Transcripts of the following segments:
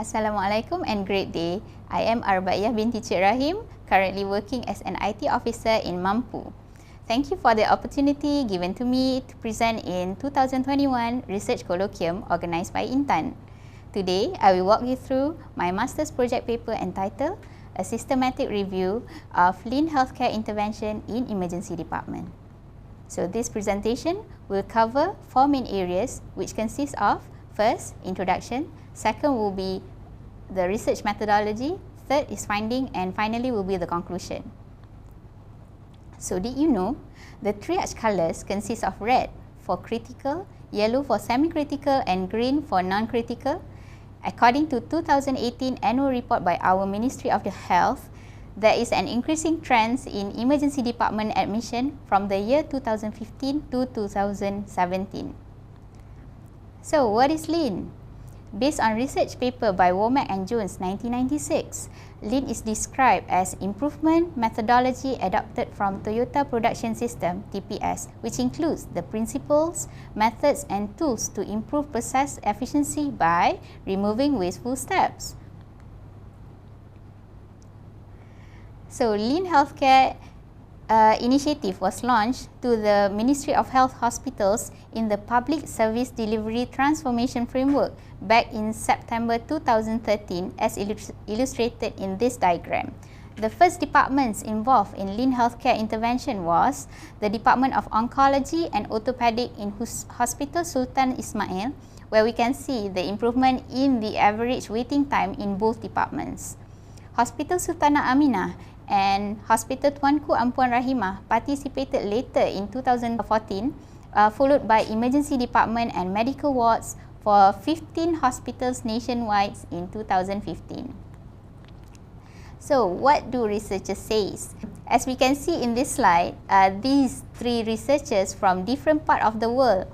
Assalamualaikum and great day. I am Arbaiyah binti Cik Rahim, currently working as an IT officer in Mampu. Thank you for the opportunity given to me to present in 2021 Research Colloquium organised by Intan. Today, I will walk you through my master's project paper entitled A Systematic Review of Lean Healthcare Intervention in Emergency Department. So this presentation will cover 4 main areas which consist of first, introduction, second will be the research methodology, third is finding, and finally will be the conclusion. So did you know the triage colors consist of red for critical, yellow for semi-critical, and green for non-critical? According to 2018 annual report by our Ministry of the Health, there is an increasing trend in emergency department admission from the year 2015 to 2017. So what is Lean? Based on research paper by Womack and Jones 1996, Lean is described as improvement methodology adopted from Toyota Production System (TPS), which includes the principles, methods, and tools to improve process efficiency by removing wasteful steps. So, Lean Healthcare initiative was launched to the Ministry of Health Hospitals in the Public Service Delivery Transformation Framework back in September 2013 as illustrated in this diagram. The first departments involved in Lean Healthcare intervention was the Department of Oncology and Orthopedic in Hospital Sultan Ismail, where we can see the improvement in the average waiting time in both departments. Hospital Sultanah Aminah and Hospital Tuanku Ampuan Rahimah participated later in 2014, followed by emergency department and medical wards for 15 hospitals nationwide in 2015. So, what do researchers say? As we can see in this slide, these 3 researchers from different parts of the world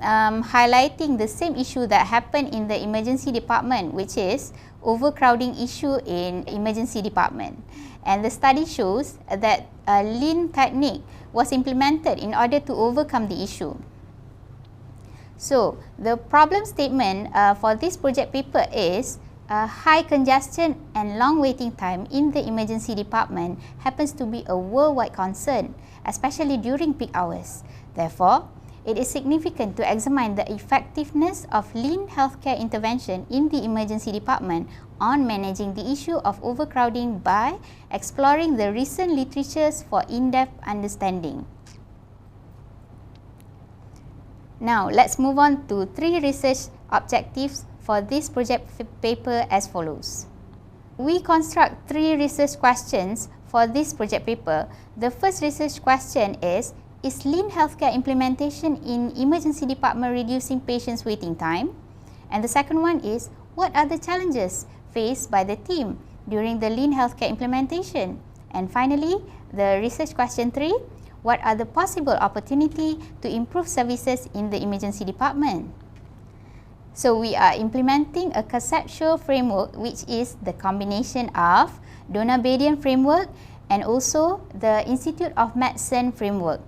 highlighting the same issue that happened in the emergency department, which is overcrowding issue in emergency department. And the study shows that a Lean technique was implemented in order to overcome the issue. So, the problem statement for this project paper is high congestion and long waiting time in the emergency department happens to be a worldwide concern, especially during peak hours. Therefore, it is significant to examine the effectiveness of Lean healthcare intervention in the emergency department on managing the issue of overcrowding by exploring the recent literatures for in-depth understanding. Now, let's move on to 3 research objectives for this project paper as follows. We construct 3 research questions for this project paper. The first research question is Lean healthcare implementation in emergency department reducing patients' waiting time? And the second one is, what are the challenges faced by the team during the Lean healthcare implementation? And finally, the research question 3, what are the possible opportunities to improve services in the emergency department? So, we are implementing a conceptual framework which is the combination of Donner-Badian framework and also the Institute of Medicine framework.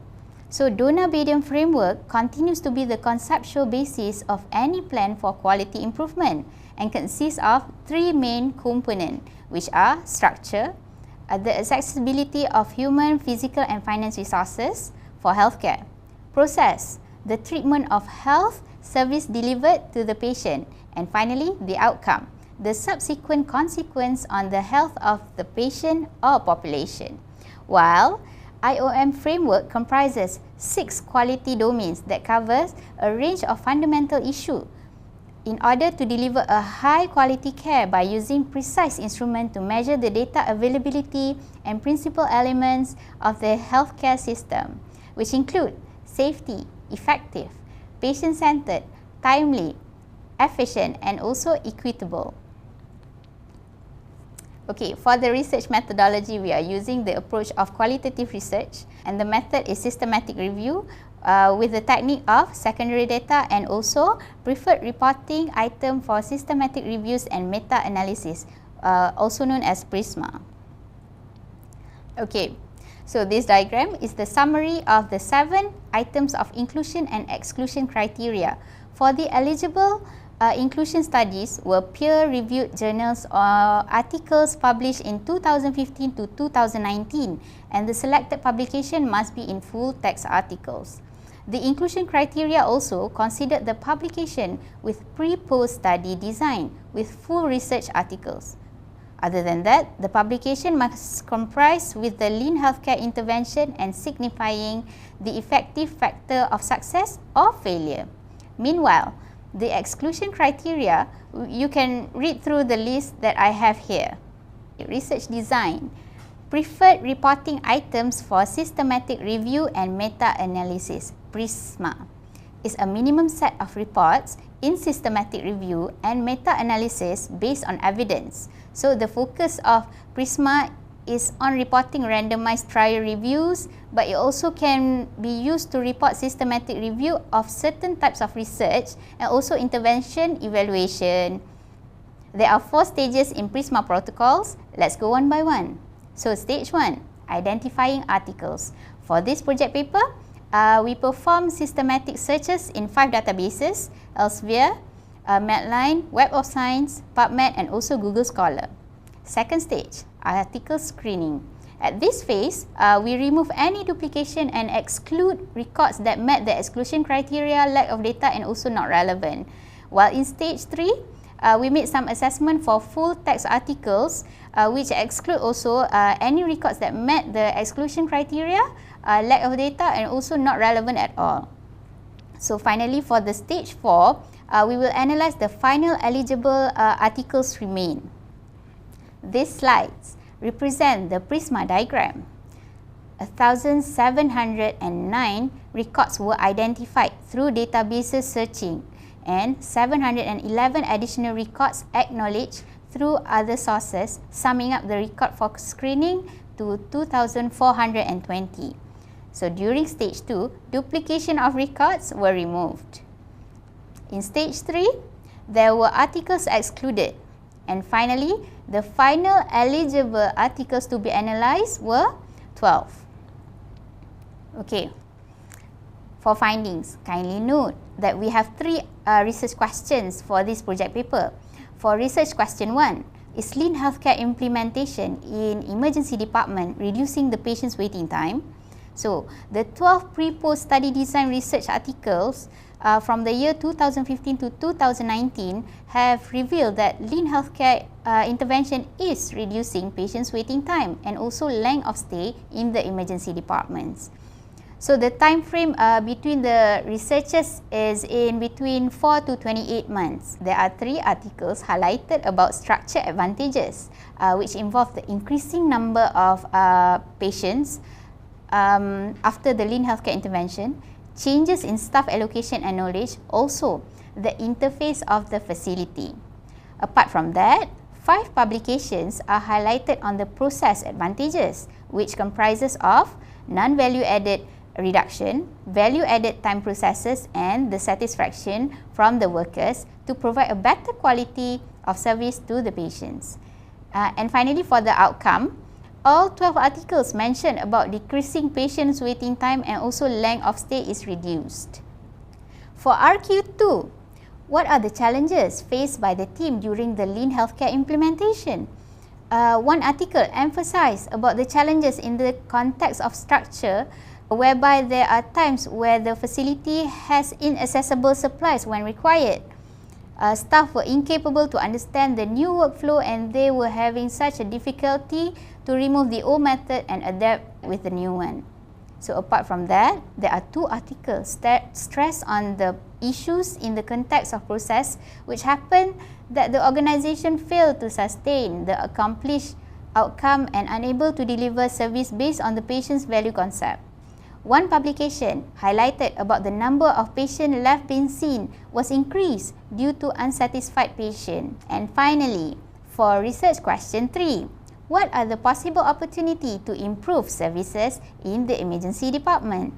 So, Donner-Badian framework continues to be the conceptual basis of any plan for quality improvement and consists of 3 main components, which are structure, the accessibility of human, physical and finance resources for healthcare, process, the treatment of health service delivered to the patient, and finally, the outcome, the subsequent consequence on the health of the patient or population. While IOM framework comprises 6 quality domains that covers a range of fundamental issues in order to deliver a high quality care by using precise instruments to measure the data availability and principal elements of the healthcare system, which include safety, effective, patient-centered, timely, efficient, and also equitable. Okay, for the research methodology, we are using the approach of qualitative research, and the method is systematic review with the technique of secondary data and also preferred reporting item for systematic reviews and meta-analysis, also known as PRISMA. Okay, so this diagram is the summary of the 7 items of inclusion and exclusion criteria for the eligible inclusion studies were peer-reviewed journals or articles published in 2015 to 2019, and the selected publication must be in full-text articles. The inclusion criteria also considered the publication with pre-post study design with full research articles. Other than that, the publication must comprise with the lean healthcare intervention and signifying the effective factor of success or failure. Meanwhile, the exclusion criteria, you can read through the list that I have here. Research design. Preferred reporting items for systematic review and meta-analysis, PRISMA, is a minimum set of reports in systematic review and meta-analysis based on evidence. So the focus of PRISMA is on reporting randomized trial reviews, but it also can be used to report systematic review of certain types of research and also intervention evaluation. There are 4 stages in PRISMA protocols. Let's go one by one. So stage 1, identifying articles. For this project paper, we perform systematic searches in 5 databases: Elsevier, Medline, Web of Science, PubMed, and also Google Scholar. Second stage, article screening. At this phase, we remove any duplication and exclude records that met the exclusion criteria, lack of data, and also not relevant. While in stage 3, we made some assessment for full text articles, which exclude also any records that met the exclusion criteria, lack of data, and also not relevant at all. So finally, for the stage 4, we will analyze the final eligible articles remain. These slides represent the PRISMA diagram. 1,709 records were identified through databases searching, and 711 additional records acknowledged through other sources, summing up the record for screening to 2,420. So during stage 2, duplication of records were removed. In stage 3, there were articles excluded. And finally, the final eligible articles to be analysed were 12. Okay. For findings, kindly note that we have 3 research questions for this project paper. For research question 1, is lean healthcare implementation in emergency department reducing the patient's waiting time? So, the 12 pre-post study design research articles from the year 2015 to 2019 have revealed that lean healthcare intervention is reducing patients' waiting time and also length of stay in the emergency departments. So the time frame between the researchers is in between 4 to 28 months. There are 3 articles highlighted about structure advantages, which involve the increasing number of patients after the lean healthcare intervention, changes in staff allocation and knowledge, also the interface of the facility. Apart from that, 5 publications are highlighted on the process advantages, which comprises of non-value-added reduction, value-added time processes, and the satisfaction from the workers to provide a better quality of service to the patients. And finally, for the outcome, all 12 articles mention about decreasing patients' waiting time and also length of stay is reduced. For RQ2, what are the challenges faced by the team during the lean healthcare implementation? One article emphasized about the challenges in the context of structure, whereby there are times where the facility has inaccessible supplies when required. Staff were incapable to understand the new workflow and they were having such a difficulty to remove the old method and adapt with the new one. So apart from that, there are 2 articles that stress on the issues in the context of process which happen that the organization failed to sustain the accomplished outcome and unable to deliver service based on the patient's value concept. One publication highlighted about the number of patients left being seen was increased due to unsatisfied patients. And finally, for research question 3, what are the possible opportunities to improve services in the emergency department?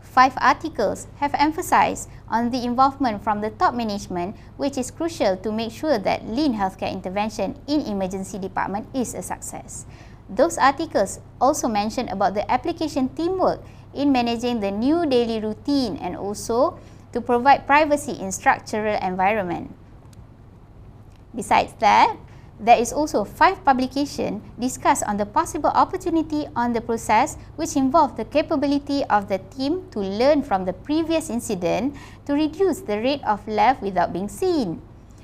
5 articles have emphasized on the involvement from the top management, which is crucial to make sure that lean healthcare intervention in emergency department is a success. Those articles also mention about the application teamwork in managing the new daily routine and also to provide privacy in structural environment. Besides that, there is also 5 publications discussed on the possible opportunity on the process which involve the capability of the team to learn from the previous incident to reduce the rate of left without being seen.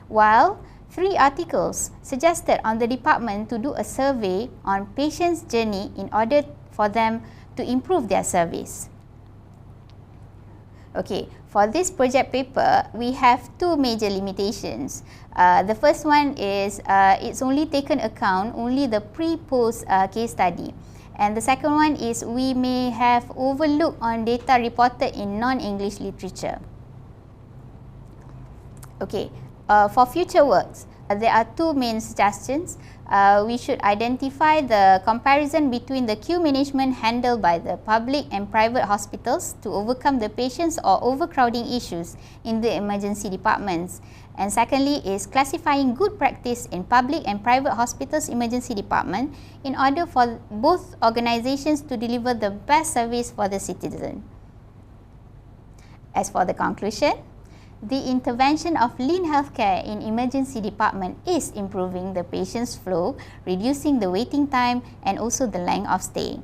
While 3 articles suggested on the department to do a survey on patients' journey in order for them to improve their service. Okay, for this project paper, we have 2 major limitations. The first one is it's only taken account only the pre-post case study. And the second one is we may have overlooked on data reported in non-English literature. Okay, for future works, there are 2 main suggestions. We should identify the comparison between the queue management handled by the public and private hospitals to overcome the patients or overcrowding issues in the emergency departments. And secondly is classifying good practice in public and private hospitals emergency department in order for both organizations to deliver the best service for the citizen. As for the conclusion, the intervention of lean healthcare in emergency department is improving the patient's flow, reducing the waiting time and also the length of stay.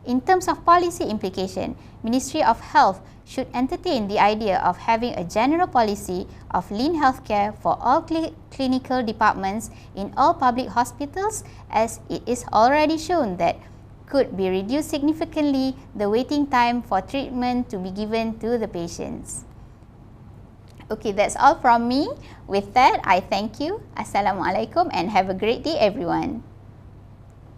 In terms of policy implication, Ministry of Health should entertain the idea of having a general policy of lean healthcare for all clinical departments in all public hospitals, as it is already shown that could be reduced significantly the waiting time for treatment to be given to the patients. Okay, that's all from me. With that, I thank you. Assalamualaikum and have a great day everyone.